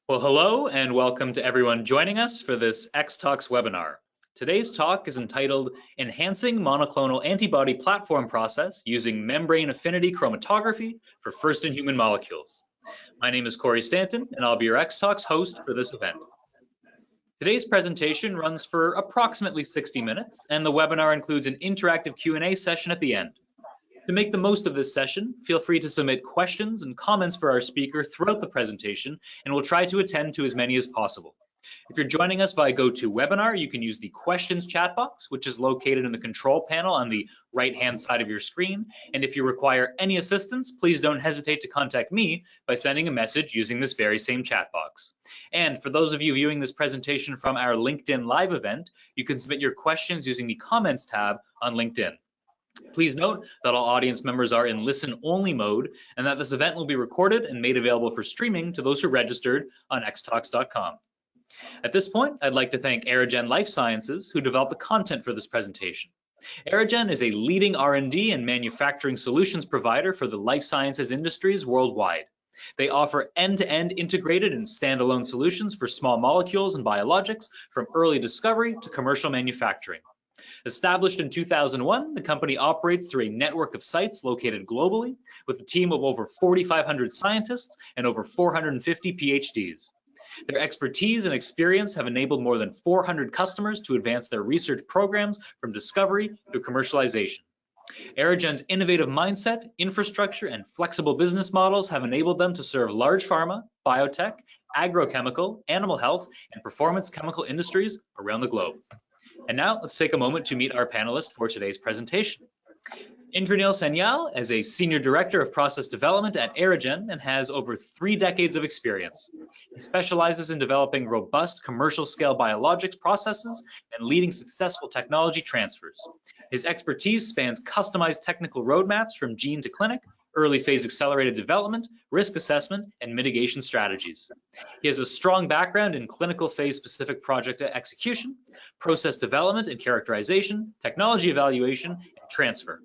Well, hello and welcome to everyone joining us for this X-Talks webinar. Today's talk is entitled Enhancing Monoclonal Antibody Platform Process Using Membrane Affinity Chromatography for First-in-Human Molecules. My name is Corey Stanton and I'll be your X-Talks host for this event. Today's presentation runs for approximately 60 minutes and the webinar includes an interactive Q&A session at the end. To make the most of this session, feel free to submit questions and comments for our speaker throughout the presentation, and we'll try to attend to as many as possible. If you're joining us via GoToWebinar, you can use the questions chat box, which is located in the control panel on the right-hand side of your screen. And if you require any assistance, please don't hesitate to contact me by sending a message using this very same chat box. And for those of you viewing this presentation from our LinkedIn Live event, you can submit your questions using the comments tab on LinkedIn. Please note that all audience members are in listen-only mode and that this event will be recorded and made available for streaming to those who registered on xtalks.com. At this point, I'd like to thank Aerogen Life Sciences who developed the content for this presentation. Aerogen is a leading R&D and manufacturing solutions provider for the life sciences industries worldwide. They offer end-to-end integrated and standalone solutions for small molecules and biologics from early discovery to commercial manufacturing. Established in 2001, the company operates through a network of sites located globally with a team of over 4,500 scientists and over 450 PhDs. Their expertise and experience have enabled more than 400 customers to advance their research programs from discovery to commercialization. Aerogen's innovative mindset, infrastructure, and flexible business models have enabled them to serve large pharma, biotech, agrochemical, animal health, and performance chemical industries around the globe. And now let's take a moment to meet our panelist for today's presentation. Indranil Sanyal is a Senior Director of Process Development at Aerogen and has over 3 decades of experience. He specializes in developing robust commercial-scale biologics processes and leading successful technology transfers. His expertise spans customized technical roadmaps from gene to clinic, early phase accelerated development, risk assessment, and mitigation strategies. He has a strong background in clinical phase specific project execution, process development and characterization, technology evaluation, and transfer.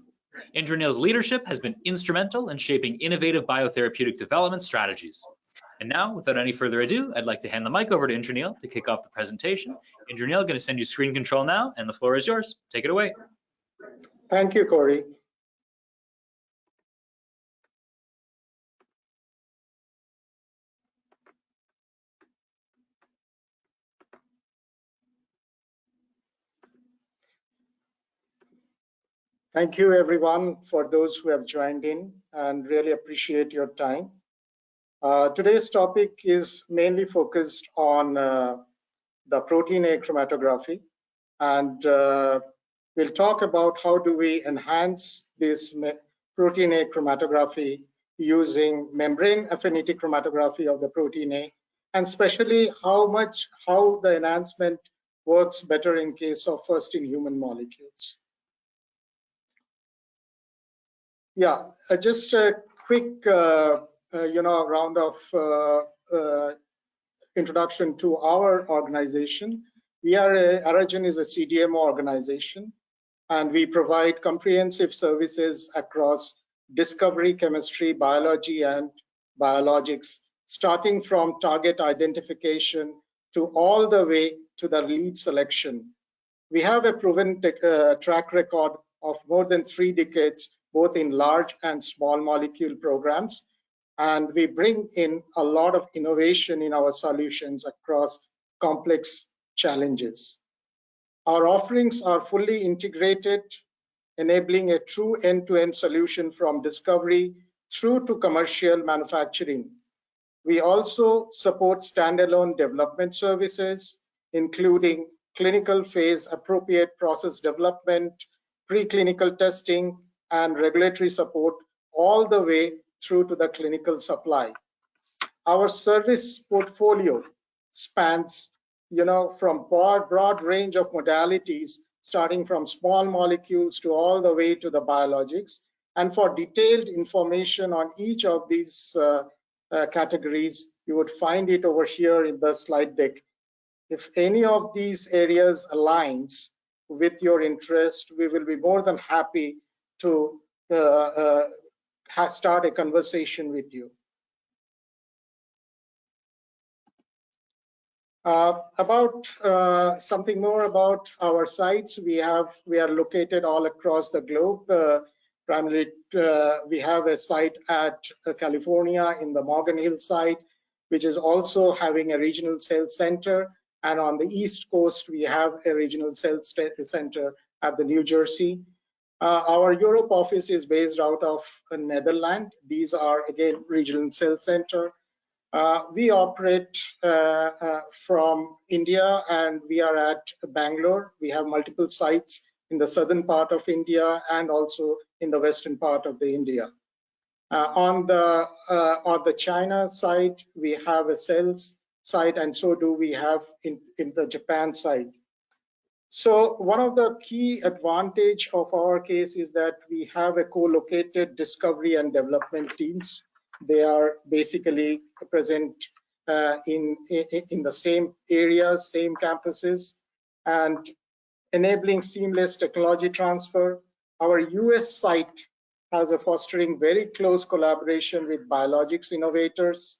Indranil's leadership has been instrumental in shaping innovative biotherapeutic development strategies. And now, without any further ado, I'd like to hand the mic over to Indranil to kick off the presentation. Indranil, going to send you screen control now, and the floor is yours. Take it away. Thank you, Corey. Thank you, everyone, for those who have joined in, and really appreciate your time. Today's topic is mainly focused on the protein A chromatography, and we'll talk about how do we enhance this protein A chromatography using membrane affinity chromatography of the protein A, and especially how the enhancement works better in case of first-in-human molecules. Yeah, just a quick, round of introduction to our organization. Aerogen is a CDMO organization, and we provide comprehensive services across discovery, chemistry, biology, and biologics, starting from target identification to all the way to the lead selection. We have a proven track record of more than 3 decades, both in large and small molecule programs, and we bring in a lot of innovation in our solutions across complex challenges. Our offerings are fully integrated, enabling a true end-to-end solution from discovery through to commercial manufacturing. We also support standalone development services, including clinical phase appropriate process development, preclinical testing, and regulatory support, all the way through to the clinical supply. Our service portfolio spans, from broad range of modalities, starting from small molecules to all the way to the biologics. And for detailed information on each of these categories, you would find it over here in the slide deck. If any of these areas aligns with your interest, we will be more than happy to start a conversation with you. About something more about our sites, we are located all across the globe. Primarily, we have a site at California in the Morgan Hill site, which is also having a regional sales center. And on the East Coast, we have a regional sales center at the New Jersey. Our Europe office is based out of Netherlands. These are again regional sales center. We operate from India, and we are at Bangalore. We have multiple sites in the southern part of India and also in the western part of the India. On the China side, we have a sales site, and so do we have in the Japan side. So one of the key advantage of our case is that we have a co-located discovery and development teams. They are basically present in the same areas, same campuses, and enabling seamless technology transfer. Our US site has a fostering very close collaboration with biologics innovators,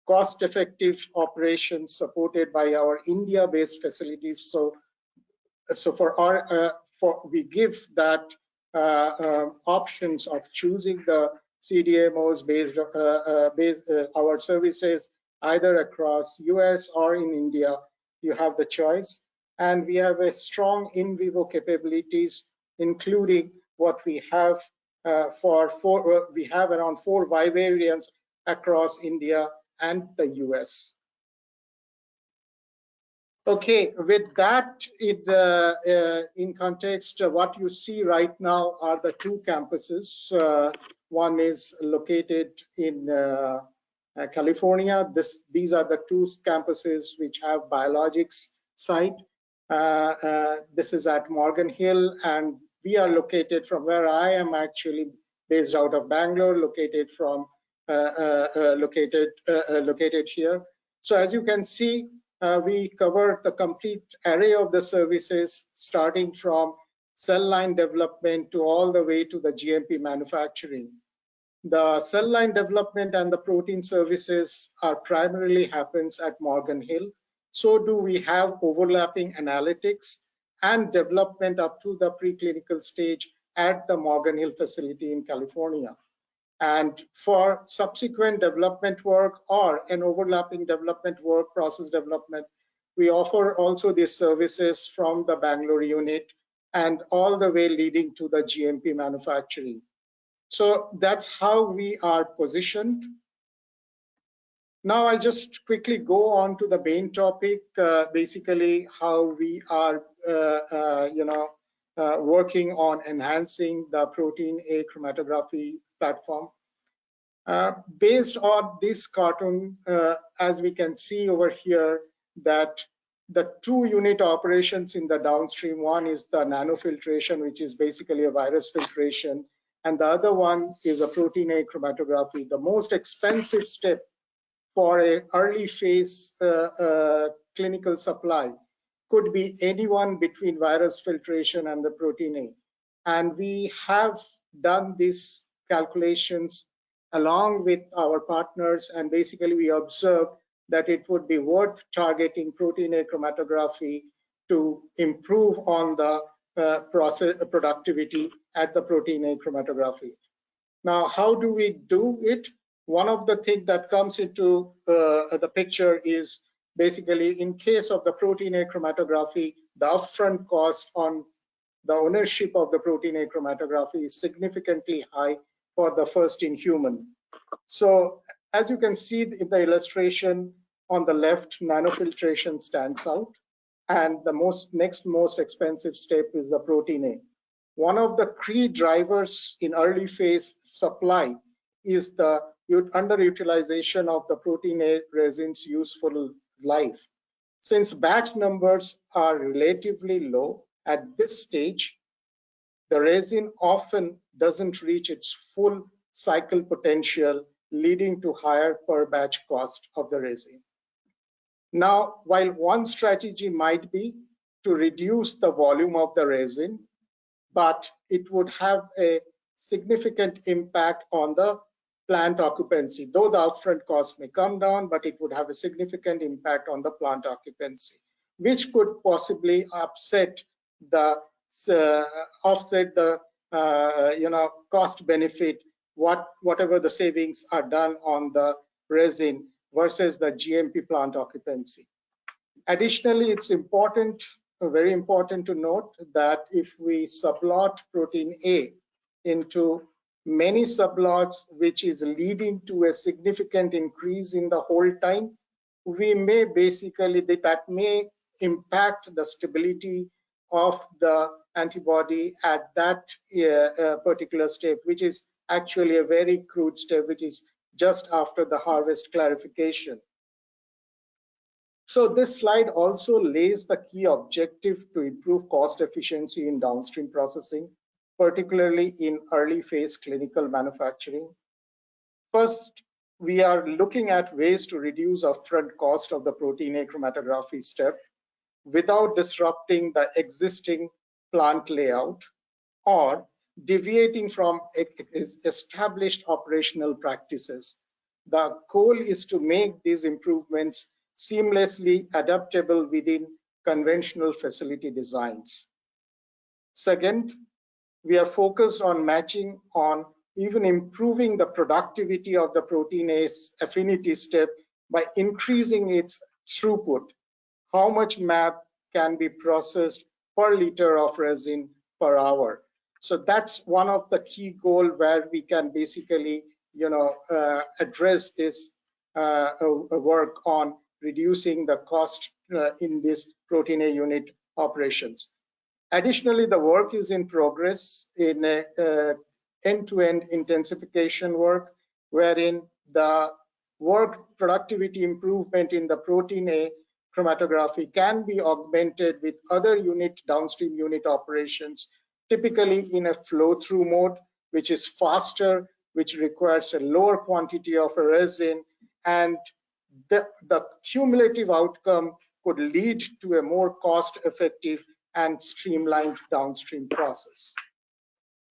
cost-effective operations supported by our India-based facilities. So we give that options of choosing the CDMOs based our services either across US or in India. You have the choice, and we have a strong in vivo capabilities, including what we have we have around 4 variants across India and the US. Okay, with that in context, what you see right now are the two campuses. One is located in California. These are the two campuses which have biologics site. This is at Morgan Hill, and we are located from where I am actually based out of Bangalore, located here. So as you can see, we cover the complete array of the services, starting from cell line development to all the way to the GMP manufacturing. The cell line development and the protein services are primarily happens at Morgan Hill. So do we have overlapping analytics and development up to the preclinical stage at the Morgan Hill facility in California. And for subsequent development work or an overlapping development work, process development, we offer also these services from the Bangalore unit and all the way leading to the GMP manufacturing. So that's how we are positioned. Now I just quickly go on to the main topic, basically how we are working on enhancing the protein A chromatography platform. Based on this cartoon, as we can see over here, that the 2 unit operations in the downstream, one is the nanofiltration, which is basically a virus filtration, and the other one is a protein A chromatography. The most expensive step for an early phase clinical supply could be anyone between virus filtration and the protein A. And we have done these calculations along with our partners, and basically we observed that it would be worth targeting protein A chromatography to improve on the process productivity at the protein A chromatography. Now, how do we do it? One of the things that comes into the picture is basically in case of the protein A chromatography, the upfront cost on the ownership of the protein A chromatography is significantly high for the first in human. So as you can see in the illustration on the left, nanofiltration stands out, and the next most expensive step is the protein A. One of the key drivers in early phase supply is the underutilization of the protein A resin's useful life. Since batch numbers are relatively low at this stage, the resin often doesn't reach its full cycle potential, leading to higher per batch cost of the resin. Now, while one strategy might be to reduce the volume of the resin, but it would have a significant impact on the plant occupancy. Though the upfront cost may come down, but it would have a significant impact on the plant occupancy, which could possibly offset the cost benefit, whatever the savings are done on the resin versus the GMP plant occupancy. Additionally, it's important, very important to note that if we sublot protein A into many sublots, which is leading to a significant increase in the hold time, we may basically, that may impact the stability of the antibody at that particular step, which is actually a very crude step, which is just after the harvest clarification. So this slide also lays the key objective to improve cost efficiency in downstream processing, particularly in early phase clinical manufacturing. First, we are looking at ways to reduce upfront cost of the protein A chromatography step without disrupting the existing plant layout or deviating from established operational practices. The goal is to make these improvements seamlessly adaptable within conventional facility designs. Second, we are focused on matching on even improving the productivity of the protein A's affinity step by increasing its throughput. How much mAb can be processed per liter of resin per hour? So that's one of the key goals where we can basically, address this work on reducing the cost in this protein A unit operations. Additionally, the work is in progress in end-to-end intensification work, wherein the work productivity improvement in the protein A chromatography can be augmented with other downstream unit operations, typically in a flow-through mode, which is faster, which requires a lower quantity of a resin, and the cumulative outcome could lead to a more cost-effective and streamlined downstream process.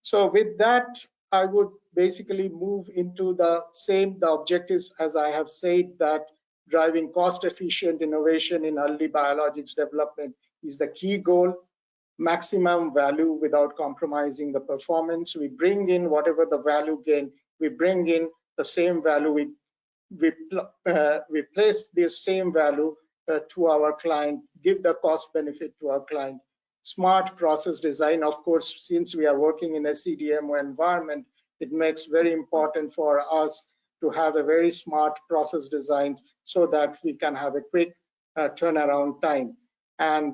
So with that, I would basically move into the objectives, as I have said, that driving cost-efficient innovation in early biologics development is the key goal. Maximum value without compromising the performance. We bring in whatever the value gain, we bring in the same value, we place this same value to our client, give the cost benefit to our client. Smart process design, of course, since we are working in a CDMO environment, it makes very important for us to have a very smart process designs so that we can have a quick turnaround time, and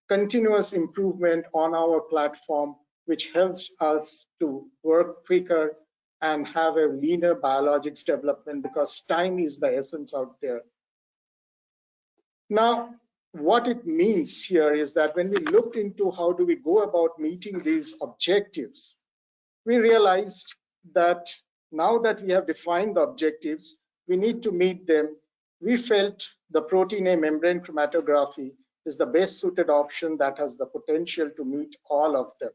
continuous improvement on our platform, which helps us to work quicker and have a leaner biologics development, because time is the essence out there. Now, what it means here is that when we looked into how do we go about meeting these objectives, we realized that now that we have defined the objectives, we need to meet them. We felt the protein A membrane chromatography is the best suited option that has the potential to meet all of them.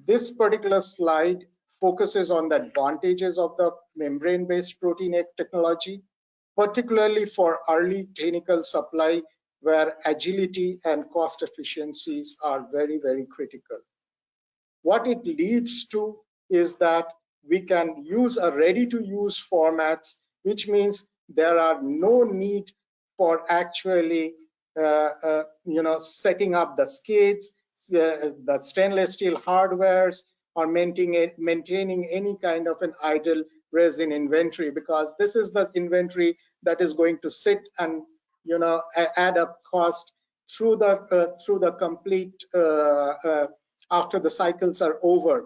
This particular slide focuses on the advantages of the membrane-based protein A technology, particularly for early clinical supply, where agility and cost efficiencies are very, very critical. What it leads to is that we can use a ready-to-use formats, which means there are no need for actually setting up the skids, the stainless steel hardwares, or maintaining any kind of an idle resin inventory, because this is the inventory that is going to sit and add up cost through the complete after the cycles are over.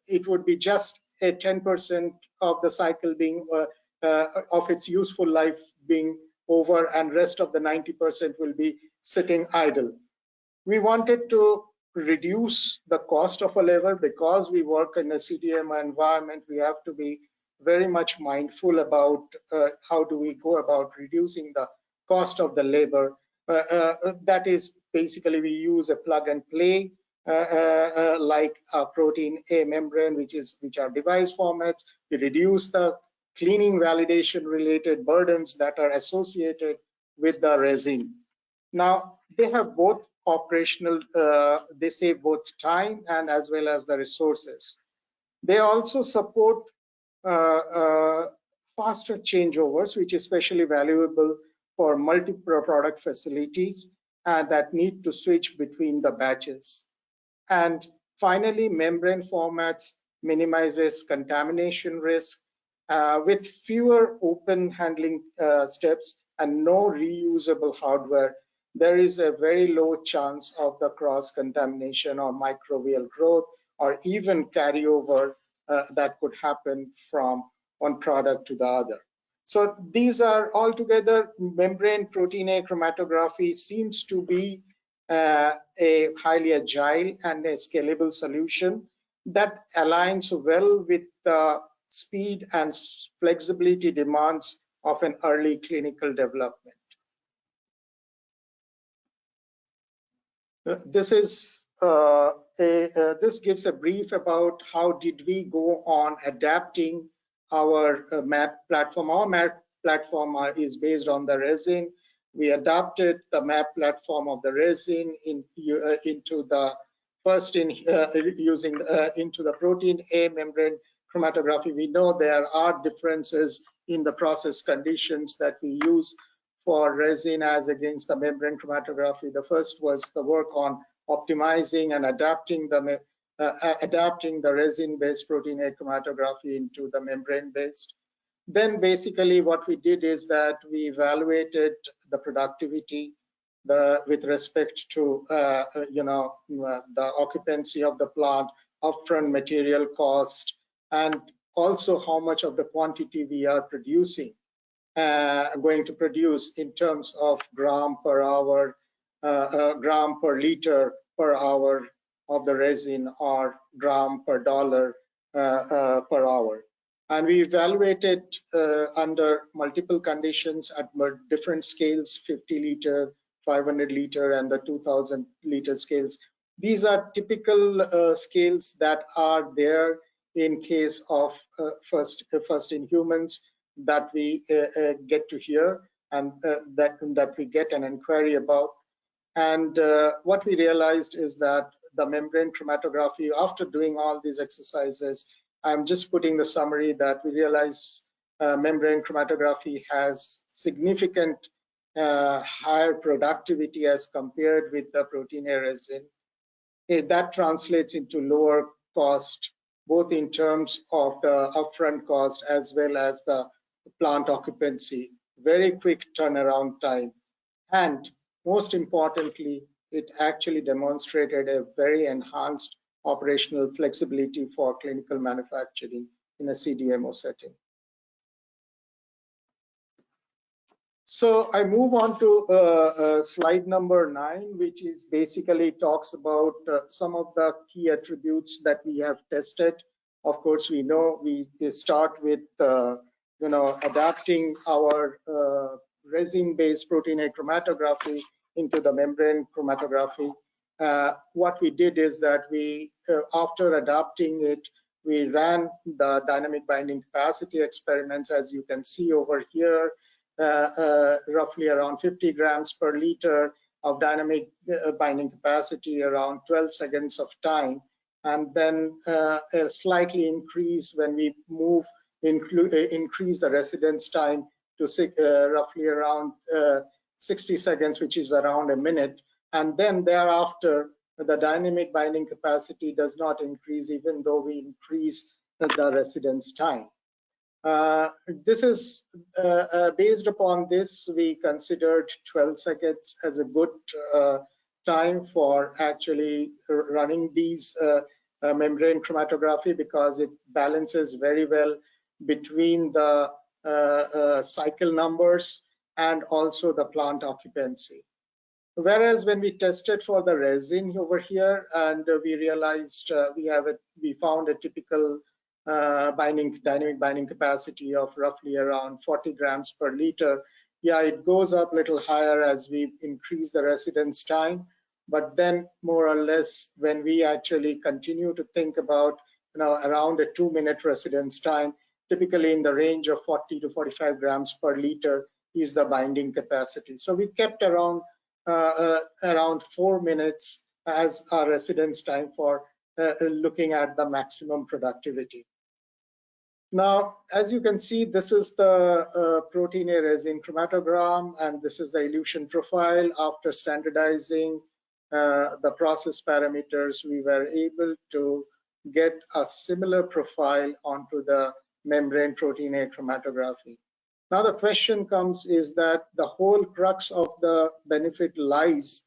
It would be just a 10% of the cycle being of its useful life being over, and rest of the 90% will be sitting idle. We wanted to reduce the cost of a labor. Because we work in a CDMO environment, we have to be very much mindful about how do we go about reducing the cost of the labor. That is basically we use a plug and play like protein A membrane, which are device formats. We reduce the cleaning validation related burdens that are associated with the resin. Now, they have both operational, they save both time and as well as the resources. They also support faster changeovers, which is especially valuable for multi-product facilities that need to switch between the batches. And finally, membrane formats minimizes contamination risk with fewer open handling steps and no reusable hardware. There is a very low chance of the cross-contamination or microbial growth or even carryover that could happen from one product to the other. So these are altogether membrane protein A chromatography seems to be a highly agile and a scalable solution that aligns well with the speed and flexibility demands of an early clinical development. This gives a brief about how did we go on adapting our mAb platform. Our mAb platform is based on the resin. We adapted the mAb platform of the resin into the first into the protein A membrane chromatography. We know there are differences in the process conditions that we use for resin as against the membrane chromatography. The first was the work on optimizing and adapting the resin-based protein A chromatography into the membrane-based. Then basically what we did is that we evaluated the productivity with respect to the occupancy of the plant, upfront material cost, and also how much of the quantity we are producing. Going to produce in terms of gram per hour, gram per liter per hour of the resin, or gram per dollar per hour. And we evaluated under multiple conditions at different scales, 50 liter, 500 liter, and the 2000 liter scales. These are typical scales that are there in case of first in humans that we get to hear and that we get an inquiry about. And what we realized is that the membrane chromatography, after doing all these exercises, I'm just putting the summary that we realize membrane chromatography has significant higher productivity as compared with the protein A resin. That translates into lower cost, both in terms of the upfront cost as well as the plant occupancy, very quick turnaround time, and most importantly, it actually demonstrated a very enhanced operational flexibility for clinical manufacturing in a CDMO setting. So I move on to slide number 9, which is basically talks about some of the key attributes that we have tested. Of course, we know we start with adapting our resin-based protein A chromatography into the membrane chromatography. What we did is that we, after adapting it, we ran the dynamic binding capacity experiments, as you can see over here. Roughly around 50 grams per liter of dynamic binding capacity, around 12 seconds of time, and then a slightly increase when we increase the residence time to roughly around 60 seconds, which is around a minute, and then thereafter the dynamic binding capacity does not increase even though we increase the residence time. This is based upon this, we considered 12 seconds as a good time for actually running these membrane chromatography, because it balances very well between the cycle numbers and also the plant occupancy. Whereas when we tested for the resin over here, and we realized we found a typical dynamic binding capacity of roughly around 40 grams per liter. Yeah, it goes up a little higher as we increase the residence time, But then more or less, when we actually continue to think about, around a 2-minute residence time, typically in the range of 40 to 45 grams per liter is the binding capacity. So we kept around 4 minutes as our residence time for looking at the maximum productivity. Now, as you can see, this is the protein A resin chromatogram, and this is the elution profile. After standardizing the process parameters, we were able to get a similar profile onto the membrane protein A chromatography. Now, the question comes is that the whole crux of the benefit lies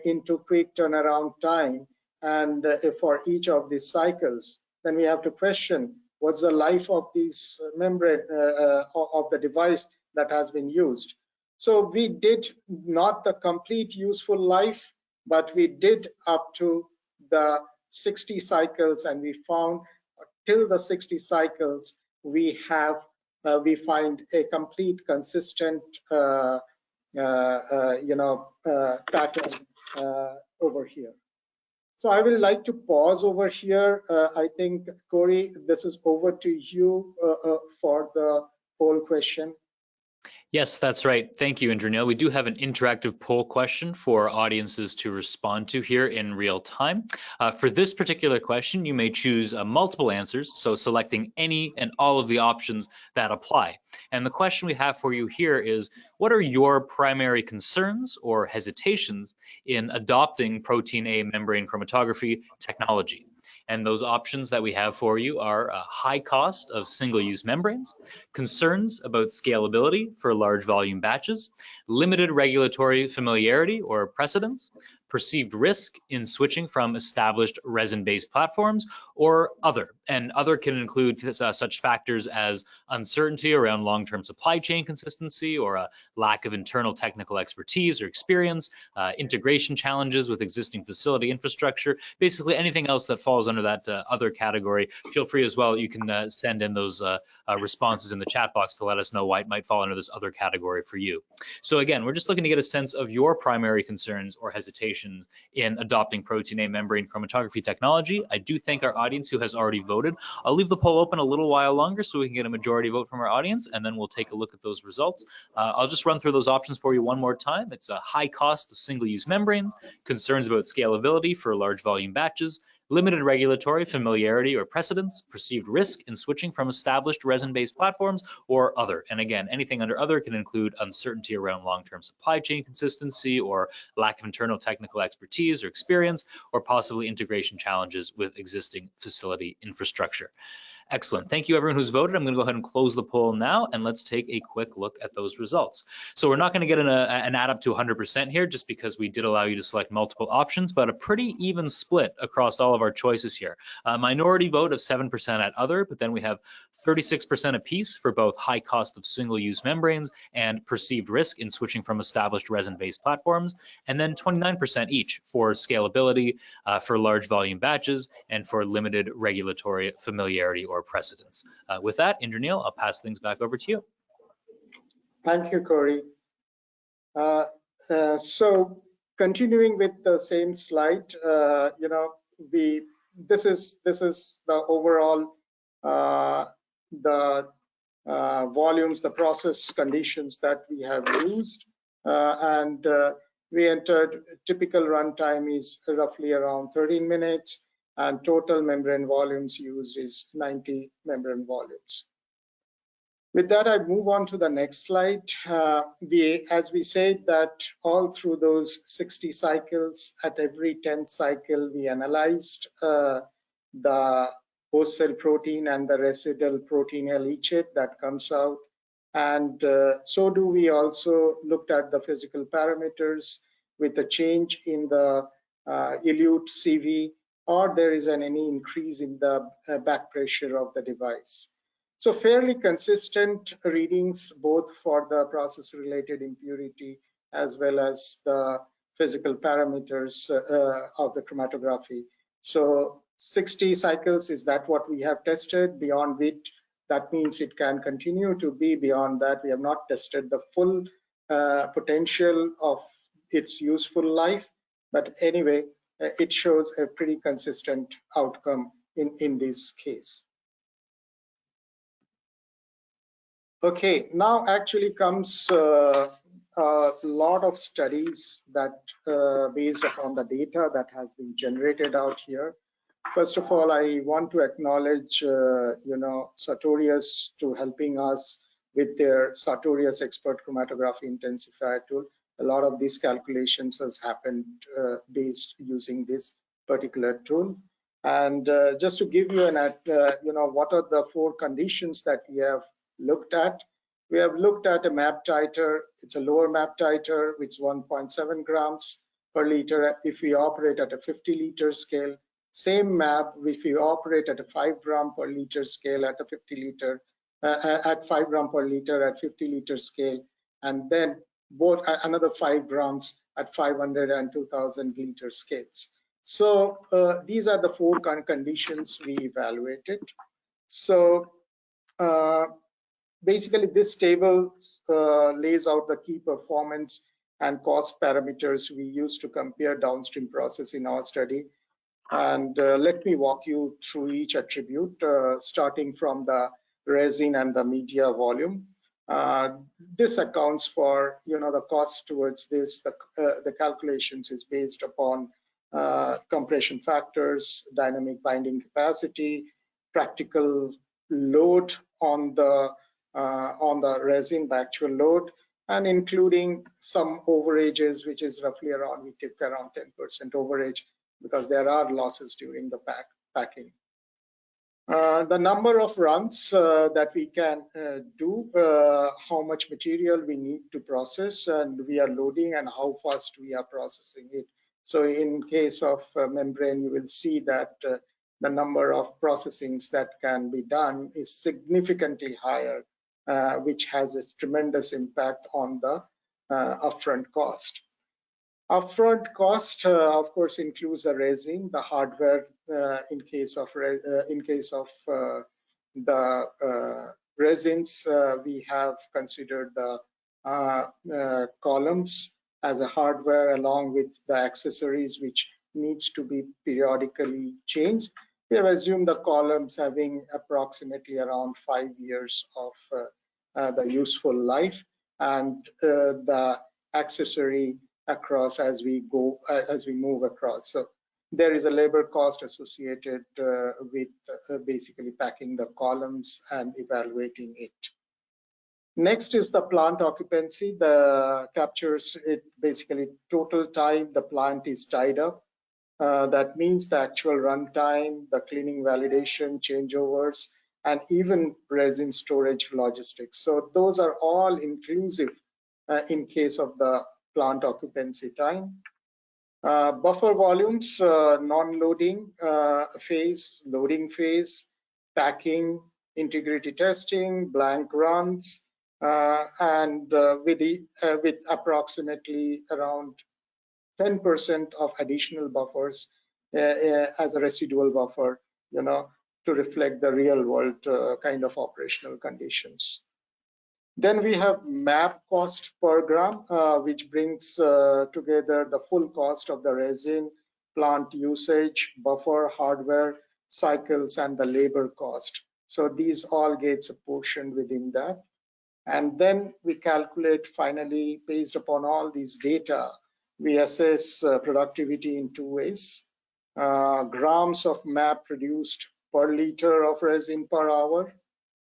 into quick turnaround time, and for each of these cycles, then we have to question what's the life of these membrane of the device that has been used. So we did not the complete useful life, but we did up to the 60 cycles, and we found till the 60 cycles we find a complete consistent pattern over here. So I will like to pause over here. I think, Corey, this is over to you for the poll question. Yes, that's right. Thank you, Indranil. We do have an interactive poll question for audiences to respond to here in real time. For this particular question, you may choose multiple answers, so selecting any and all of the options that apply. And the question we have for you here is, what are your primary concerns or hesitations in adopting protein A membrane chromatography technology? And those options that we have for you are high cost of single-use membranes, concerns about scalability for large volume batches, limited regulatory familiarity or precedence, perceived risk in switching from established resin-based platforms, or other. And other can include such factors as uncertainty around long-term supply chain consistency, or a lack of internal technical expertise or experience, integration challenges with existing facility infrastructure, basically anything else that falls under that other category. Feel free as well, you can send in those responses in the chat box to let us know why it might fall under this other category for you. So again, we're just looking to get a sense of your primary concerns or hesitations in adopting protein A membrane chromatography technology. I do thank our audience who has already voted. I'll leave the poll open a little while longer so we can get a majority vote from our audience, and then we'll take a look at those results. I'll just run through those options for you one more time. It's a high cost of single-use membranes, concerns about scalability for large volume batches, limited regulatory familiarity or precedence, perceived risk in switching from established resin-based platforms, or other. And again, anything under other can include uncertainty around long-term supply chain consistency, or lack of internal technical expertise or experience, or possibly integration challenges with existing facility infrastructure. Excellent. Thank you, everyone who's voted. I'm going to go ahead and close the poll now, and let's take a quick look at those results. So we're not going to get an add up to 100% here, just because we did allow you to select multiple options, but a pretty even split across all of our choices here. A minority vote of 7% at other, but then we have 36% apiece for both high cost of single-use membranes and perceived risk in switching from established resin-based platforms, and then 29% each for scalability, for large volume batches, and for limited regulatory familiarity or precedence. With that, Indranil, I'll pass things back over to you. Thank you, Corey. So continuing with the same slide, this is the overall volumes, the process conditions that we have used, and we entered typical runtime is roughly around 13 minutes. And total membrane volumes used is 90 membrane volumes. With that, I move on to the next slide. As we said, that all through those 60 cycles, at every 10th cycle, we analyzed the host cell protein and the residual protein A leachate that comes out. And so do we also looked at the physical parameters with a change in the elute CV, or there is any increase in the back pressure of the device. So fairly consistent readings both for the process-related impurity as well as the physical parameters of the chromatography. So 60 cycles, is that what we have tested? Beyond which, that means it can continue to be beyond that. We have not tested the full potential of its useful life. But anyway, it shows a pretty consistent outcome in this case. Okay, now actually comes a lot of studies that based upon the data that has been generated out here. First of all, I want to acknowledge, Sartorius to helping us with their Sartorius Expert Chromatography Intensifier tool. A lot of these calculations has happened based using this particular tool. And just to give you what are the 4 conditions that we have looked at. We have looked at a mAb titer. It's a lower mAb titer, which is 1.7 grams per liter if we operate at a 50-liter scale. Same mAb if we operate at a 5 gram per liter scale at a 50-liter, at 5 gram per liter at 50-liter scale, and then both another 5 grams at 500 and 2000 liter scales. So these are the 4 conditions we evaluated. So basically, this table lays out the key performance and cost parameters we use to compare downstream process in our study. And let me walk you through each attribute, starting from the resin and the media volume. This accounts for the cost towards this. The calculations is based upon compression factors, dynamic binding capacity, practical load on the resin, the actual load, and including some overages, which is roughly around, we take around 10% overage because there are losses during the packing. The number of runs that we can do, how much material we need to process, and we are loading, and how fast we are processing it. So in case of membrane, you will see that the number of processings that can be done is significantly higher, which has a tremendous impact on the upfront cost. Upfront cost, of course, includes the resin, the hardware. In case of the resins, we have considered the columns as a hardware along with the accessories, which needs to be periodically changed. We have assumed the columns having approximately around 5 years of the useful life, and the accessory across as we move across. So there is a labor cost associated with basically packing the columns and evaluating it. Next is the plant occupancy. The captures it basically total time the plant is tied up. That means the actual runtime, the cleaning, validation, changeovers, and even resin storage logistics. So those are all inclusive in case of the plant occupancy time. Buffer volumes, non-loading phase, loading phase, packing, integrity testing, blank runs, and with approximately around 10% of additional buffers as a residual buffer, to reflect the real world kind of operational conditions. Then we have mAb cost per gram, which brings together the full cost of the resin, plant usage, buffer, hardware, cycles, and the labor cost. So these all gets apportioned within that. And then we calculate finally, based upon all these data, we assess productivity in 2 ways. Grams of mAb produced per liter of resin per hour,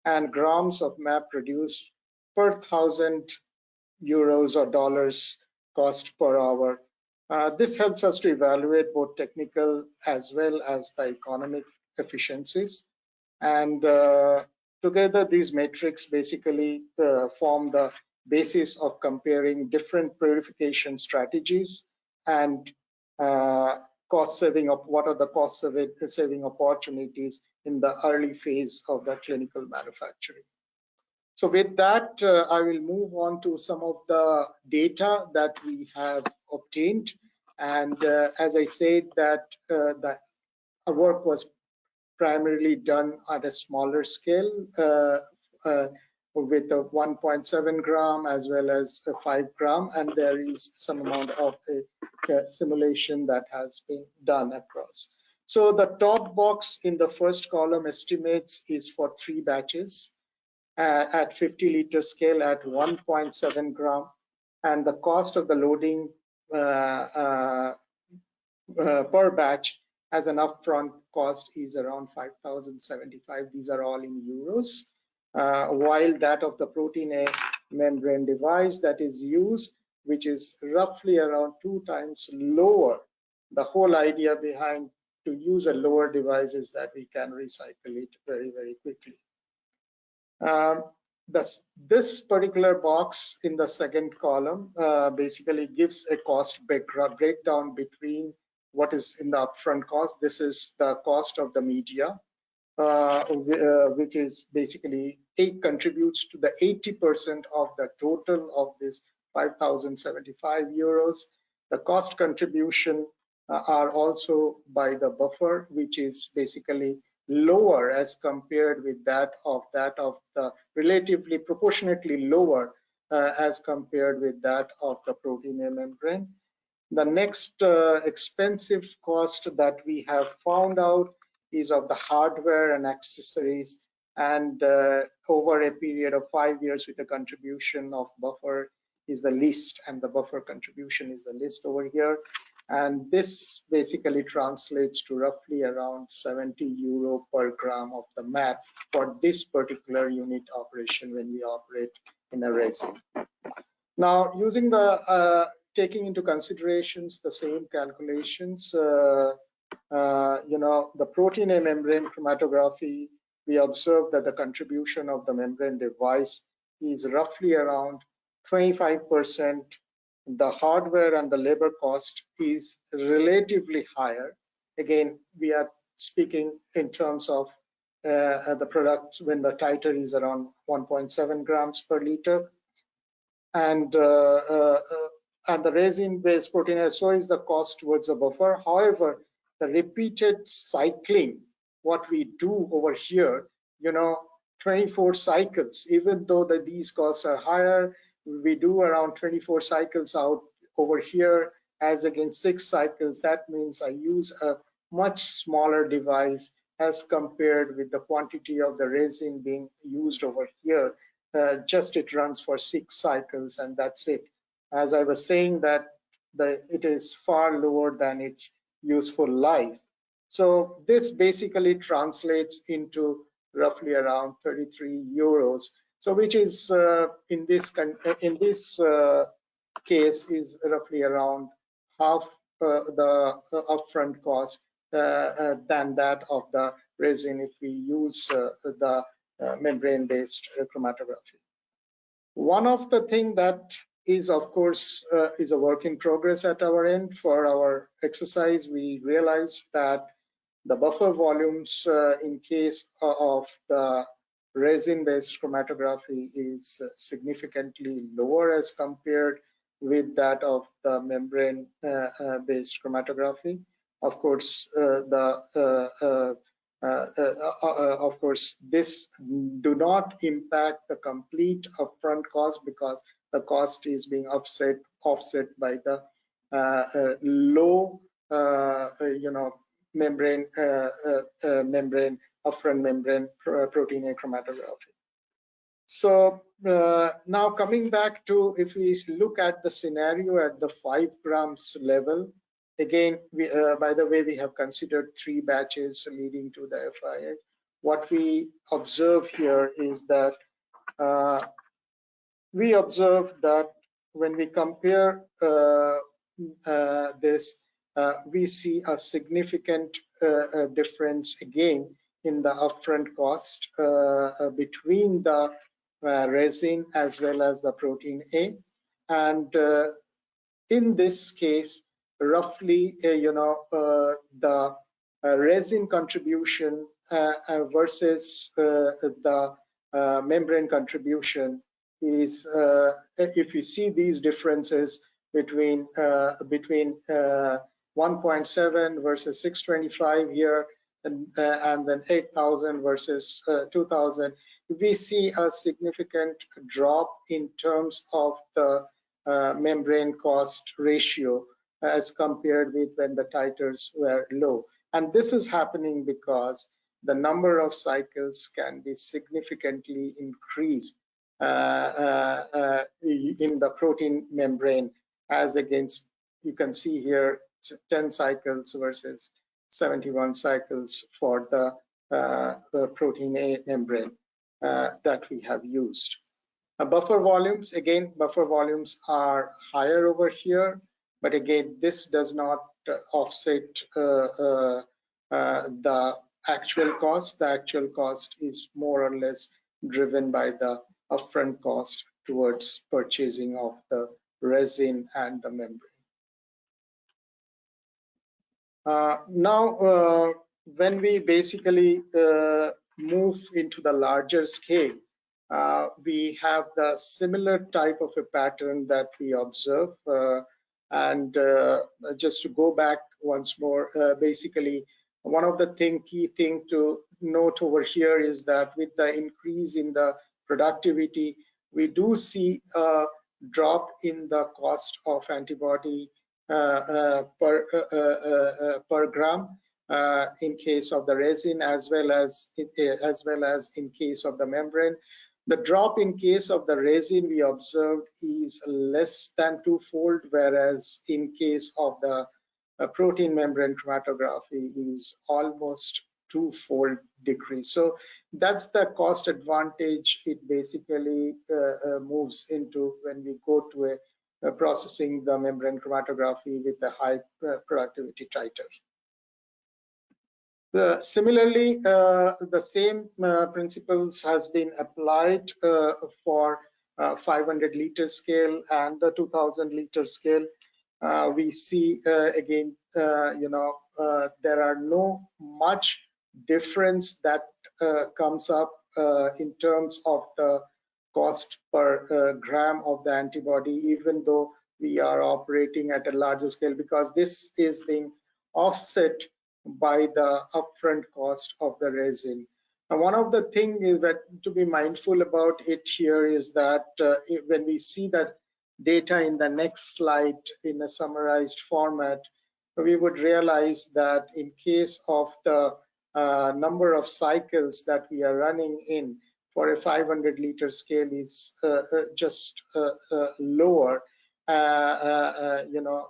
and grams of mAb produced per 1,000 euros or dollars cost per hour. This helps us to evaluate both technical as well as the economic efficiencies. And together, these metrics basically form the basis of comparing different purification strategies and cost saving of what are the cost saving opportunities in the early phase of the clinical manufacturing. So with that, I will move on to some of the data that we have obtained. And as I said, that our work was primarily done at a smaller scale with a 1.7 gram as well as a 5 gram, and there is some amount of a simulation that has been done across. So the top box in the first column estimates is for 3 batches at 50 liter scale at 1.7 gram, and the cost of the loading per batch as an upfront cost is around 5,075. These are all in euros, while that of the protein A membrane device that is used, which is roughly around 2 times lower. The whole idea behind to use a lower device is that we can recycle it very, very quickly. This particular box in the second column basically gives a cost breakdown between what is in the upfront cost. This is the cost of the media, which is basically contributes to the 80% of the total of this 5,075 euros. The cost contribution are also by the buffer, which is basically lower as compared with that of the relatively proportionately lower as compared with that of the protein A membrane. The next expensive cost that we have found out is of the hardware and accessories, and over a period of 5 years with a contribution of buffer is the least, and the buffer contribution is the least over here. And this basically translates to roughly around 70 euro per gram of the mAb for this particular unit operation when we operate in a resin. Now, using the taking into considerations the same calculations, the protein A membrane chromatography, we observe that the contribution of the membrane device is roughly around 25%. The hardware and the labor cost is relatively higher. Again, we are speaking in terms of the product when the titer is around 1.7 grams per liter. And the resin-based protein, so is the cost towards the buffer. However, the repeated cycling, what we do over here, 24 cycles, even though these costs are higher, we do around 24 cycles out over here as against 6 cycles. That means I use a much smaller device as compared with the quantity of the resin being used over here. Just it runs for 6 cycles and that's it. As I was saying, that it is far lower than its useful life. So this basically translates into roughly around 33 euros. So which is in this case is roughly around half the upfront cost than that of the resin if we use the membrane-based chromatography. One of the things that is, of course, is a work in progress at our end. For our exercise, we realized that the buffer volumes in case of the resin-based chromatography is significantly lower as compared with that of the membrane-based chromatography. Of course, this do not impact the complete upfront cost because the cost is being offset by the low, membrane upfront membrane protein A chromatography. So now coming back to, if we look at the scenario at the 5 grams level, again, by the way, we have considered 3 batches leading to the FIH. What we observe here is that we observe that when we compare this, we see a significant difference again in the upfront cost between the resin as well as the protein A. And in this case, roughly, the resin contribution versus the membrane contribution is, if you see these differences between 1.7 versus 625 here, and then 8,000 versus 2,000, we see a significant drop in terms of the membrane cost ratio as compared with when the titers were low. And this is happening because the number of cycles can be significantly increased in the protein membrane, as against, you can see here, 10 cycles versus 71 cycles for the protein A membrane that we have used. Buffer volumes, again, buffer volumes are higher over here, but again, this does not offset the actual cost. The actual cost is more or less driven by the upfront cost towards purchasing of the resin and the membrane. Now, when we basically move into the larger scale, we have the similar type of a pattern that we observe. And just to go back once more, basically, one of the key thing to note over here is that with the increase in the productivity, we do see a drop in the cost of antibody per gram in case of the resin, as well as in case of the membrane. The drop in case of the resin we observed is less than twofold, whereas in case of the protein membrane chromatography is almost twofold decrease. So that's the cost advantage it basically moves into when we go to a processing the membrane chromatography with a high productivity titer. Similarly, the same principles has been applied for 500 liter scale and the 2000 liter scale. We see again, there are no much difference that comes up in terms of the cost per gram of the antibody, even though we are operating at a larger scale, because this is being offset by the upfront cost of the resin. And one of the things that to be mindful about it here is that when we see that data in the next slide in a summarized format, we would realize that in case of the number of cycles that we are running in for a 500 liter scale is just lower,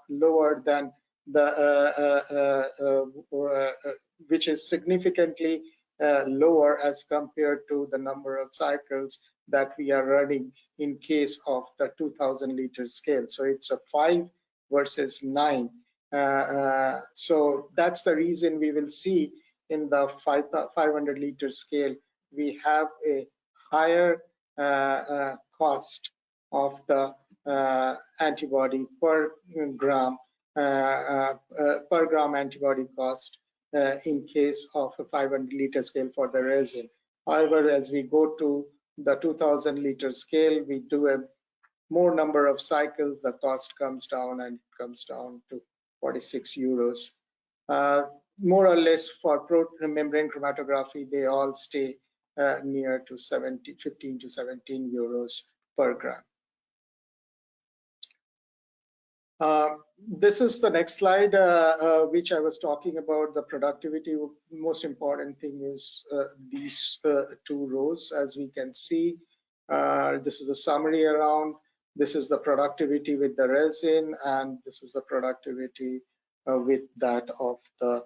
lower than the which is significantly lower as compared to the number of cycles that we are running in case of the 2000 liter scale. So it's a 5 versus 9. So that's the reason we will see in the 500 liter scale we have a higher cost of the antibody per gram antibody cost in case of a 500 liter scale for the resin. However, as we go to the 2000 liter scale, we do a more number of cycles, the cost comes down and it comes down to 46 euros. More or less for membrane chromatography, they all stay near to 15 to 17 euros per gram. This is the next slide, which I was talking about the productivity. Most important thing is these two rows. As we can see, this is a summary around. This is the productivity with the resin, and this is the productivity with that of the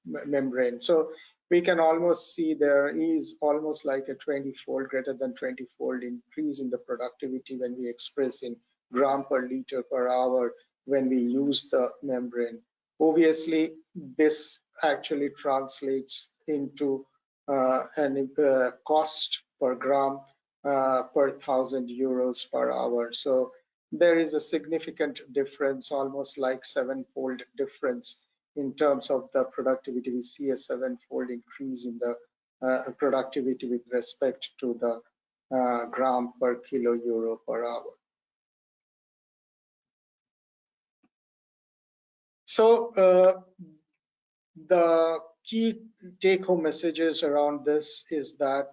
membrane. So we can almost see there is almost like a 20-fold, greater than 20-fold increase in the productivity when we express in gram per liter per hour when we use the membrane. Obviously, this actually translates into a cost per gram per 1,000 euros per hour. So there is a significant difference, almost like 7-fold difference in terms of the productivity. We see a 7-fold increase in the productivity with respect to the gram per kilo euro per hour. So the key take-home messages around this is that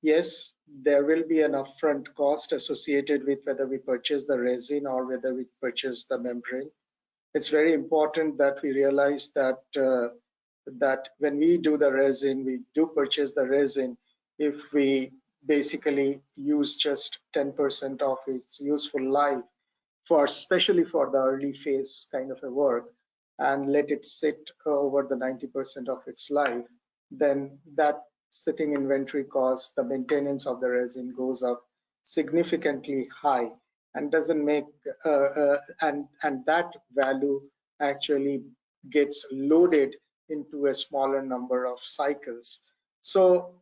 yes, there will be an upfront cost associated with whether we purchase the resin or whether we purchase the membrane. It's very important that we realize that that when we do the resin, we do purchase the resin if we basically use just 10% of its useful life, for especially for the early phase kind of a work, and let it sit over the 90% of its life, then that sitting inventory cost, the maintenance of the resin goes up significantly high and doesn't make and that value actually gets loaded into a smaller number of cycles. So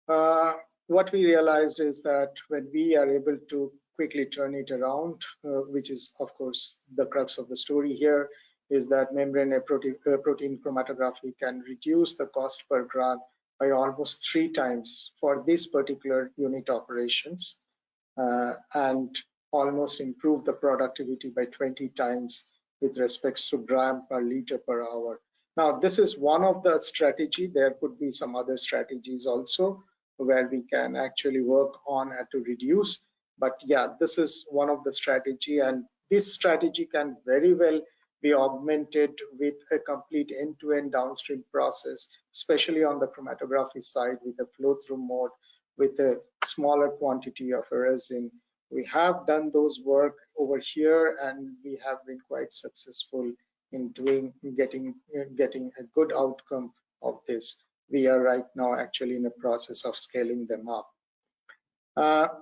what we realized is that when we are able to quickly turn it around, which is of course the crux of the story here, is that membrane protein chromatography can reduce the cost per gram by almost 3 times for this particular unit operations, and almost improve the productivity by 20 times with respect to gram per liter per hour. Now, this is one of the strategy. There could be some other strategies also where we can actually work on to reduce. But yeah, this is one of the strategy, and this strategy can very well be augmented with a complete end-to-end downstream process, especially on the chromatography side with a flow-through mode, with a smaller quantity of a resin. We have done those work over here, and we have been quite successful in getting a good outcome of this. We are right now actually in a process of scaling them up.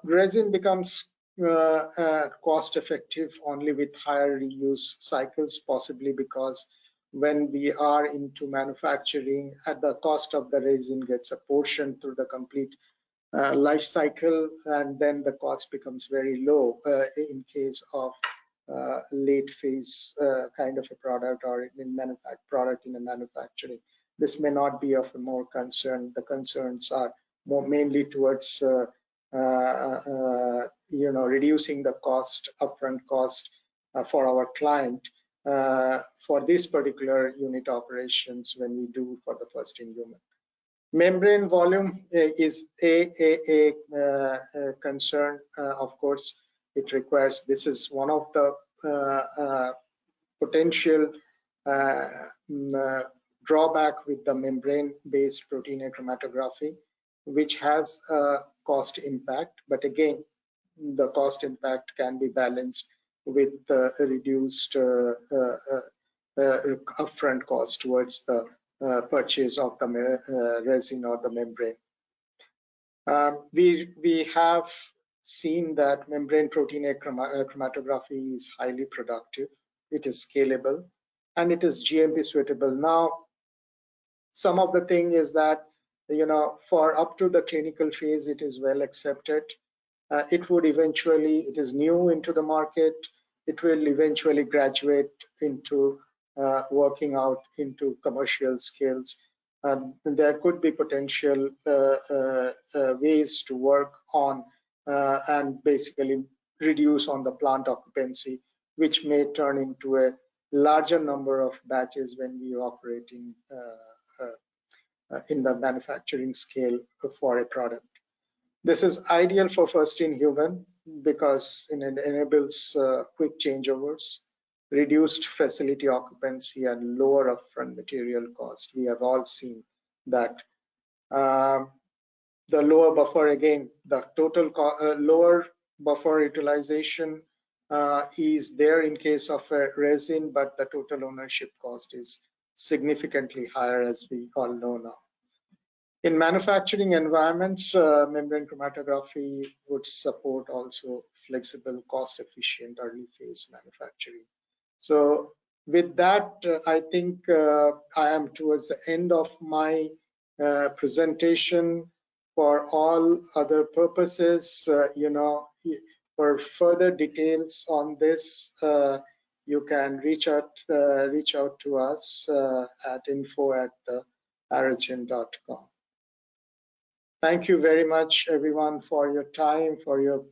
Resin becomes cost effective only with higher reuse cycles, possibly because when we are into manufacturing, at the cost of the resin gets apportioned through the complete life cycle, and then the cost becomes very low in case of late phase kind of a product or in product in a manufacturing. This may not be of more concern. The concerns are more mainly towards reducing the cost, upfront cost for our client for this particular unit operations when we do for the first in human. Membrane volume is a concern, of course. It requires, this is one of the potential drawback with the membrane-based protein chromatography, which has a cost impact. But again, the cost impact can be balanced with the reduced upfront cost towards the purchase of the resin or the membrane. We have seen that membrane protein chromatography is highly productive. It is scalable and it is GMP suitable. Now, some of the thing is that, for up to the clinical phase, it is well accepted. It would eventually, it is new into the market. It will eventually graduate into working out into commercial scales. There could be potential ways to work on and basically reduce on the plant occupancy, which may turn into a larger number of batches when we operate in the manufacturing scale for a product. This is ideal for first in human because it enables quick changeovers, reduced facility occupancy, and lower upfront material cost. We have all seen that. The lower buffer, again, the total lower buffer utilization is there in case of a resin, but the total ownership cost is significantly higher, as we all know now. In manufacturing environments, membrane chromatography would support also flexible, cost-efficient early phase manufacturing. So with that, I think I am towards the end of my presentation. For all other purposes, for further details on this, you can reach out to us at info@aragen.com. Thank you very much, everyone, for your time, for your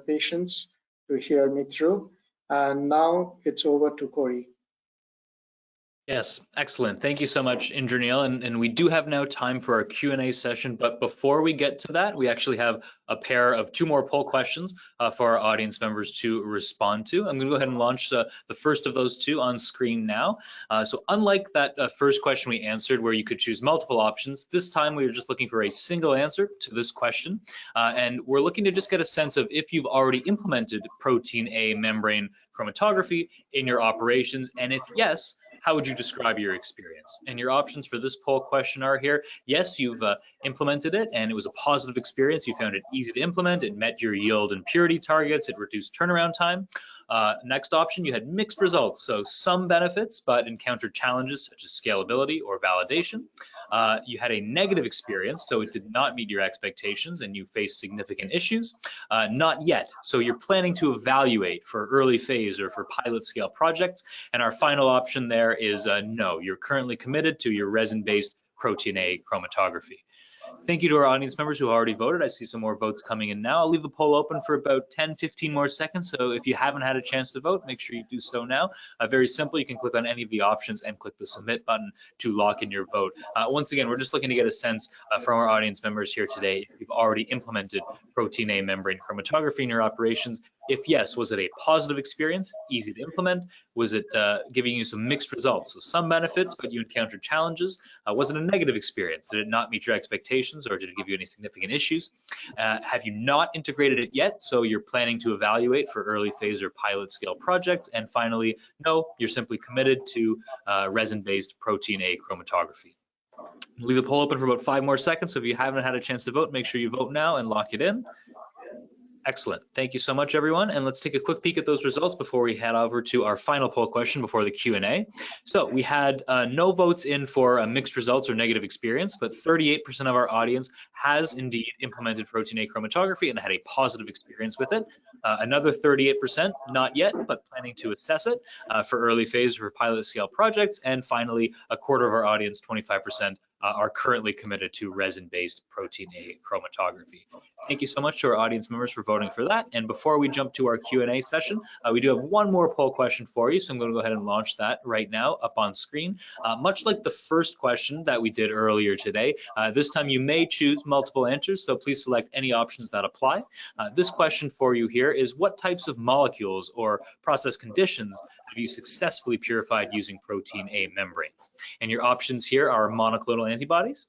patience to hear me through. And now it's over to Corey. Yes, excellent. Thank you so much, Indranil. And we do have now time for our Q&A session, but before we get to that, we actually have a pair of 2 more poll questions for our audience members to respond to. I'm going to go ahead and launch the first of those 2 on screen now. So unlike that first question we answered where you could choose multiple options, this time we are just looking for a single answer to this question. And we're looking to just get a sense of if you've already implemented protein A membrane chromatography in your operations, and if yes, how would you describe your experience? And your options for this poll question are here. Yes, you've implemented it and it was a positive experience. You found it easy to implement. It met your yield and purity targets. It reduced turnaround time. Next option, you had mixed results. So some benefits, but encountered challenges such as scalability or validation. You had a negative experience, so it did not meet your expectations and you faced significant issues. Not yet, so you're planning to evaluate for early phase or for pilot scale projects. And our final option there is no, you're currently committed to your resin-based protein A chromatography. Thank you to our audience members who already voted. I see some more votes coming in now. I'll leave the poll open for about 10, 15 more seconds. So if you haven't had a chance to vote, make sure you do so now. Very simple, you can click on any of the options and click the submit button to lock in your vote. Once again, we're just looking to get a sense from our audience members here today if you've already implemented protein A membrane chromatography in your operations. If yes, was it a positive experience, easy to implement? Was it giving you some mixed results? So some benefits, but you encountered challenges. Was it a negative experience? Did it not meet your expectations or did it give you any significant issues? Have you not integrated it yet? So you're planning to evaluate for early phase or pilot scale projects. And finally, no, you're simply committed to resin-based protein A chromatography. Leave the poll open for about 5 more seconds. So if you haven't had a chance to vote, make sure you vote now and lock it in. Excellent. Thank you so much, everyone. And let's take a quick peek at those results before we head over to our final poll question before the Q&A. So we had no votes in for mixed results or negative experience, but 38% of our audience has indeed implemented protein A chromatography and had a positive experience with it. Another 38% not yet, but planning to assess it for early phase or pilot scale projects. And finally, a quarter of our audience, 25%, are currently committed to resin-based protein A chromatography. Thank you so much to our audience members for voting for that. And before we jump to our Q&A session, we do have one more poll question for you. So I'm going to go ahead and launch that right now up on screen. Much like the first question that we did earlier today, this time you may choose multiple answers. So please select any options that apply. This question for you here is what types of molecules or process conditions have you successfully purified using protein A membranes? And your options here are monoclonal antibodies,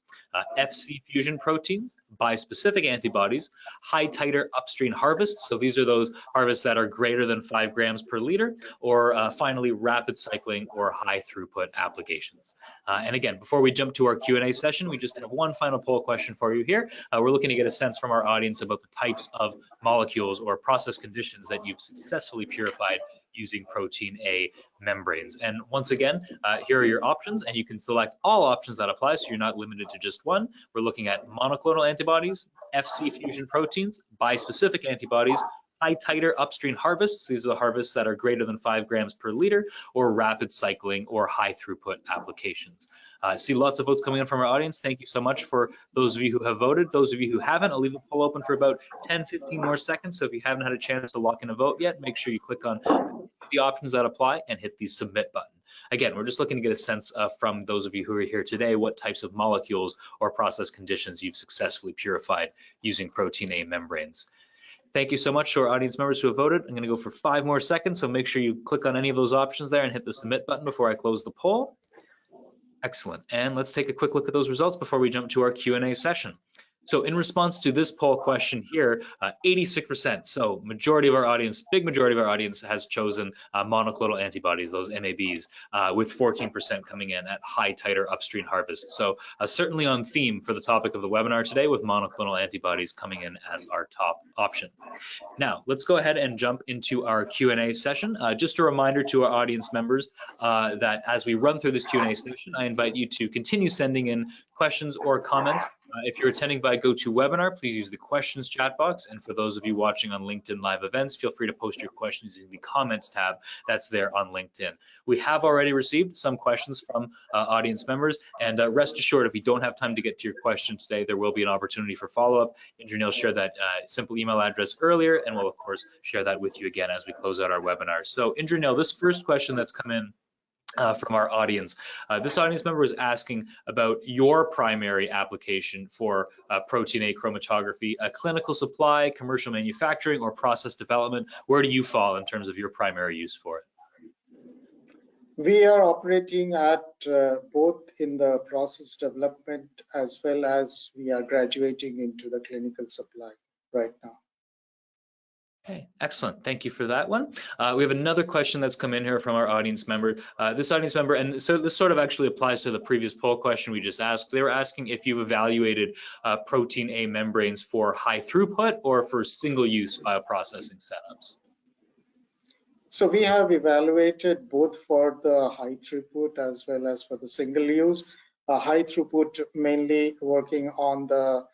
FC fusion proteins, bispecific antibodies, high titer upstream harvests. So these are those harvests that are greater than 5 grams per liter, or finally rapid cycling or high throughput applications. And again, before we jump to our Q&A session, we just have one final poll question for you here. We're looking to get a sense from our audience about the types of molecules or process conditions that you've successfully purified using protein A membranes. And once again, here are your options, and you can select all options that apply, so you're not limited to just one. We're looking at monoclonal antibodies, FC fusion proteins, bispecific antibodies, high titer upstream harvests. These are the harvests that are greater than 5 grams per liter, or rapid cycling or high throughput applications. See lots of votes coming in from our audience. Thank you so much for those of you who have voted. Those of you who haven't, I'll leave the poll open for about 10, 15 more seconds. So if you haven't had a chance to lock in a vote yet, make sure you click on the options that apply and hit the submit button. Again, we're just looking to get a sense from those of you who are here today, what types of molecules or process conditions you've successfully purified using protein A membranes. Thank you so much to our audience members who have voted. I'm going to go for 5 more seconds, so make sure you click on any of those options there and hit the submit button before I close the poll. Excellent. And let's take a quick look at those results before we jump to our Q&A session. So in response to this poll question here, 86%, so majority of our audience, big majority of our audience has chosen monoclonal antibodies, those mAbs, with 14% coming in at high titer upstream harvest. So certainly on theme for the topic of the webinar today, with monoclonal antibodies coming in as our top option. Now, let's go ahead and jump into our Q&A session. Just a reminder to our audience members that as we run through this Q&A session, I invite you to continue sending in questions or comments. If you're attending by GoToWebinar, please use the questions chat box. And for those of you watching on LinkedIn Live events, feel free to post your questions using the comments tab that's there on LinkedIn. We have already received some questions from audience members, and rest assured, if we don't have time to get to your question today, there will be an opportunity for follow-up. Indranil shared that simple email address earlier, and we'll of course share that with you again as we close out our webinar. So Indranil, this first question that's come in from our audience. This audience member is asking about your primary application for protein A chromatography, clinical supply, commercial manufacturing, or process development. Where do you fall in terms of your primary use for it? We are operating at both in the process development as well as we are graduating into the clinical supply right now. Okay, excellent. Thank you for that one. We have another question that's come in here from our audience member. This audience member, and so this sort of actually applies to the previous poll question we just asked. They were asking if you've evaluated protein A membranes for high throughput or for single-use bioprocessing setups. So we have evaluated both for the high throughput as well as for the single use. High throughput mainly working on the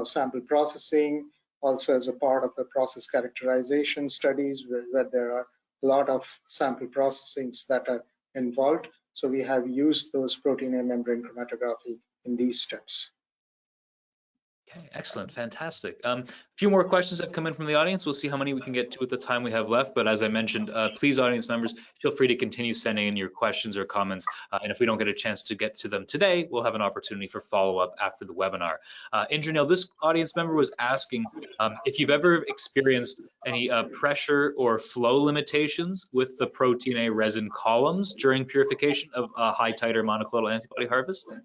sample processing, also as a part of the process characterization studies where there are a lot of sample processings that are involved. So we have used those protein A membrane chromatography in these steps. Okay, excellent, fantastic. A few more questions have come in from the audience. We'll see how many we can get to at the time we have left. But as I mentioned, please, audience members, feel free to continue sending in your questions or comments. And if we don't get a chance to get to them today, we'll have an opportunity for follow-up after the webinar. Indranil, this audience member was asking if you've ever experienced any pressure or flow limitations with the protein A resin columns during purification of high titer monoclonal antibody harvests.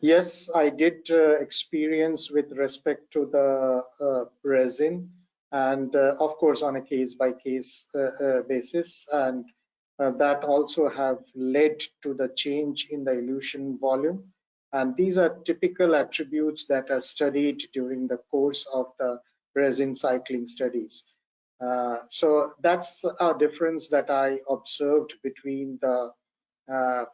Yes, I did experience with respect to the resin, and of course on a case-by-case basis, and that also have led to the change in the elution volume. And these are typical attributes that are studied during the course of the resin cycling studies. So that's a difference that I observed between the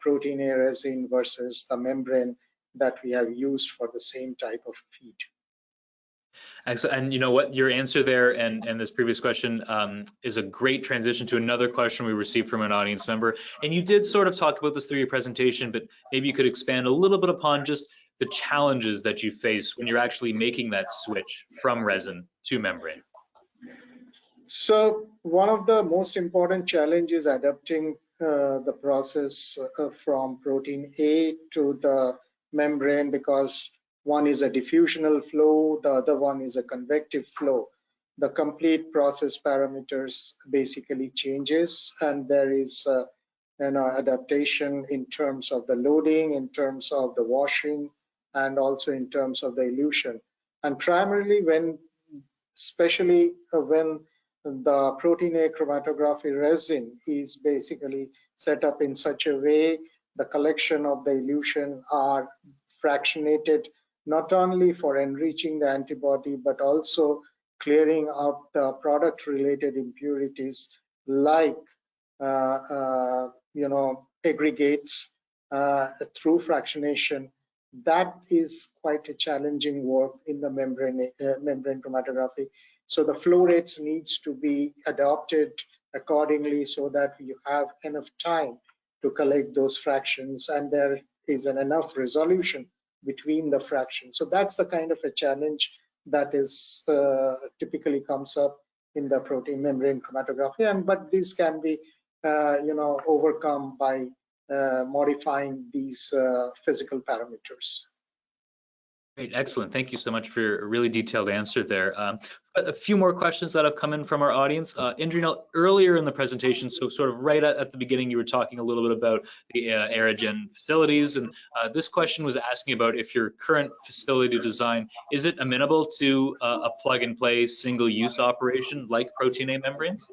protein A resin versus the membrane that we have used for the same type of feed. Excellent. And you know what, your answer there and this previous question is a great transition to another question we received from an audience member. And you did sort of talk about this through your presentation, but maybe you could expand a little bit upon just the challenges that you face when you're actually making that switch from resin to membrane. So one of the most important challenges adapting the process from protein A to the membrane, because one is a diffusional flow, the other one is a convective flow. The complete process parameters basically changes, and there is adaptation in terms of the loading, in terms of the washing, and also in terms of the elution. And primarily especially when the protein A chromatography resin is basically set up in such a way the collection of the elution are fractionated, not only for enriching the antibody but also clearing up the product related impurities like aggregates through fractionation. That is quite a challenging work in the membrane chromatography. So the flow rates needs to be adopted accordingly so that you have enough time to collect those fractions and there is an enough resolution between the fractions. So that's the kind of a challenge that is typically comes up in the protein membrane chromatography, but this can be overcome by modifying these physical parameters. Great, excellent. Thank you so much for a really detailed answer there. A few more questions that have come in from our audience. Indranil, earlier in the presentation, so sort of right at the beginning, you were talking a little bit about the Aerogen facilities, and this question was asking about if your current facility design, is it amenable to a plug-and-play single-use operation like protein A membranes?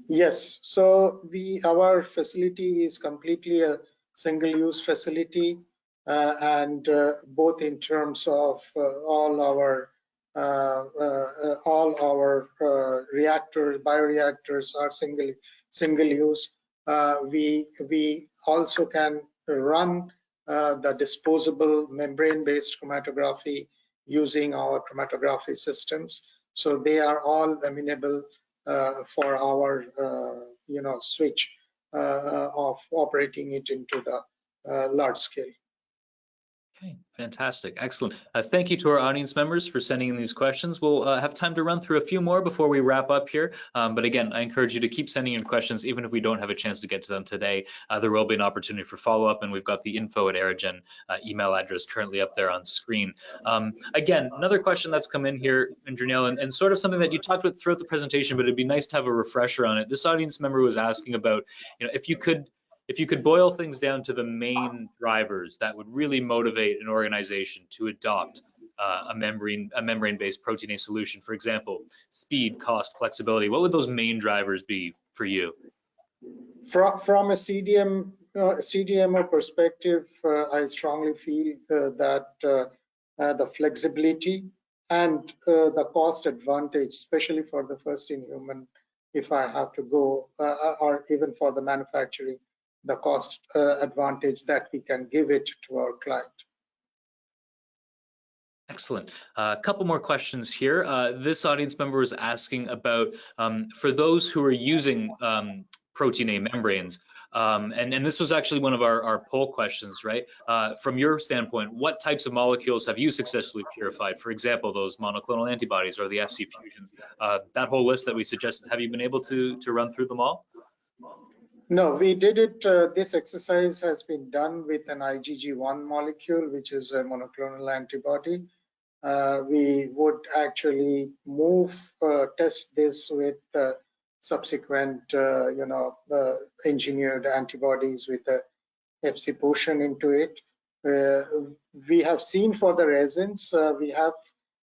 Yes, so our facility is completely a single-use facility, and both in terms of all our bioreactors are single use. We also can run the disposable membrane-based chromatography using our chromatography systems. So they are all amenable for our switch of operating it into the large scale. Okay, fantastic, excellent. Thank you to our audience members for sending in these questions. We'll have time to run through a few more before we wrap up here. But again, I encourage you to keep sending in questions, even if we don't have a chance to get to them today. There will be an opportunity for follow-up, and we've got the info@Aerogen email address currently up there on screen. Again, another question that's come in here, Indranil, and sort of something that you talked about throughout the presentation, but it'd be nice to have a refresher on it. This audience member was asking about, if you could boil things down to the main drivers that would really motivate an organization to adopt a membrane-based proteinase solution, for example, speed, cost, flexibility, what would those main drivers be for you? From a CDMO perspective, I strongly feel that the flexibility and the cost advantage, especially for the first in human, if I have to go, or even for the manufacturing, the cost advantage that we can give it to our client. Excellent. A couple more questions here. This audience member was asking about, for those who are using protein A membranes, and this was actually one of our poll questions, right? From your standpoint, what types of molecules have you successfully purified? For example, those monoclonal antibodies or the FC fusions, that whole list that we suggested, have you been able to run through them all? No, we did it. This exercise has been done with an IgG1 molecule, which is a monoclonal antibody. We would actually test this with subsequent, engineered antibodies with a FC portion into it. We have seen for the resins, we have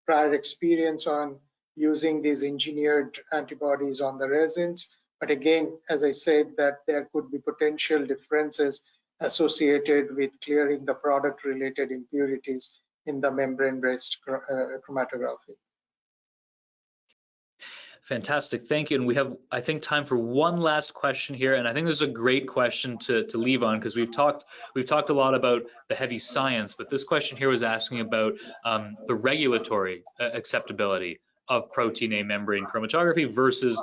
prior experience on using these engineered antibodies on the resins. But again, as I said, that there could be potential differences associated with clearing the product-related impurities in the membrane-based chromatography. Fantastic, thank you. And we have, I think, time for one last question here, and I think this is a great question to leave on, because we've talked a lot about the heavy science, but this question here was asking about the regulatory acceptability of protein A membrane chromatography versus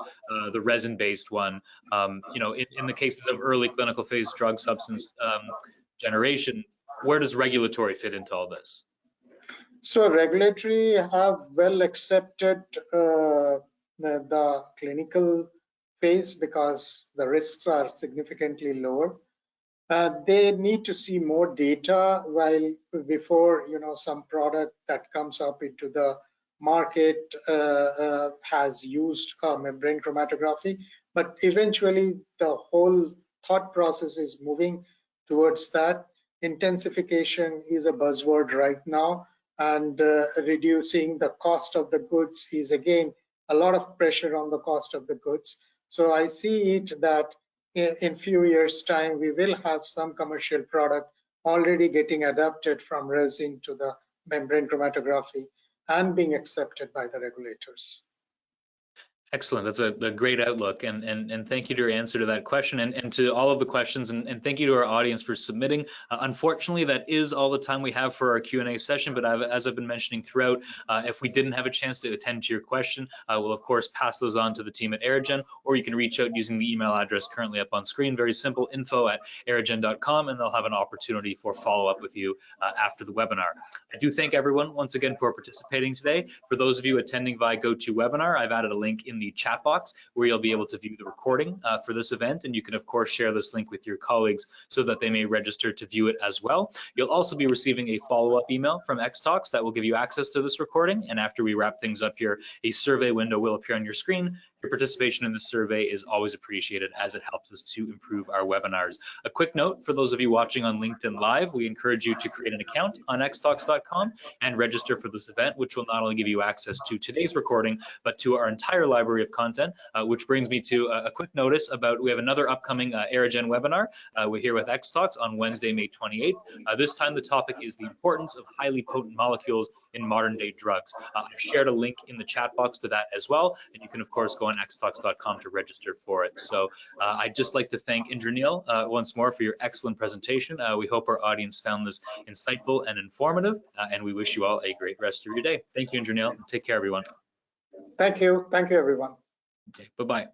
the resin-based one. In the cases of early clinical phase drug substance generation, where does regulatory fit into all this? So regulatory have well accepted the clinical phase because the risks are significantly lower. They need to see more data before some product that comes up into the market has used membrane chromatography. But eventually, the whole thought process is moving towards that. Intensification is a buzzword right now, and reducing the cost of the goods is again a lot of pressure on the cost of the goods. So I see it that in few years time we will have some commercial product already getting adapted from resin to the membrane chromatography and being accepted by the regulators. Excellent. That's a great outlook, and thank you to your answer to that question, and to all of the questions, and thank you to our audience for submitting. Unfortunately, that is all the time we have for our Q&A session, but as I've been mentioning throughout, if we didn't have a chance to attend to your question, we'll of course pass those on to the team at Aerogen, or you can reach out using the email address currently up on screen. Very simple, info@aerogen.com, and they'll have an opportunity for follow-up with you after the webinar. I do thank everyone once again for participating today. For those of you attending via GoToWebinar, I've added a link in the chat box where you'll be able to view the recording for this event, and you can of course share this link with your colleagues so that they may register to view it as well. You'll also be receiving a follow-up email from XTalks that will give you access to this recording, and after we wrap things up here, a survey window will appear on your screen. Your participation in the survey is always appreciated as it helps us to improve our webinars. A quick note for those of you watching on LinkedIn Live, we encourage you to create an account on xtalks.com and register for this event, which will not only give you access to today's recording, but to our entire library of content, which brings me to a quick notice about we have another upcoming Aerogen webinar. We're here with XTalks on Wednesday, May 28th. This time the topic is the importance of highly potent molecules in modern day drugs. I've shared a link in the chat box to that as well, and you can of course go on xtalks.com to register for it. So I'd just like to thank Indranil once more for your excellent presentation. We hope our audience found this insightful and informative, and we wish you all a great rest of your day. Thank you, Indranil. Take care, everyone. Thank you. Thank you, everyone. Okay, bye-bye.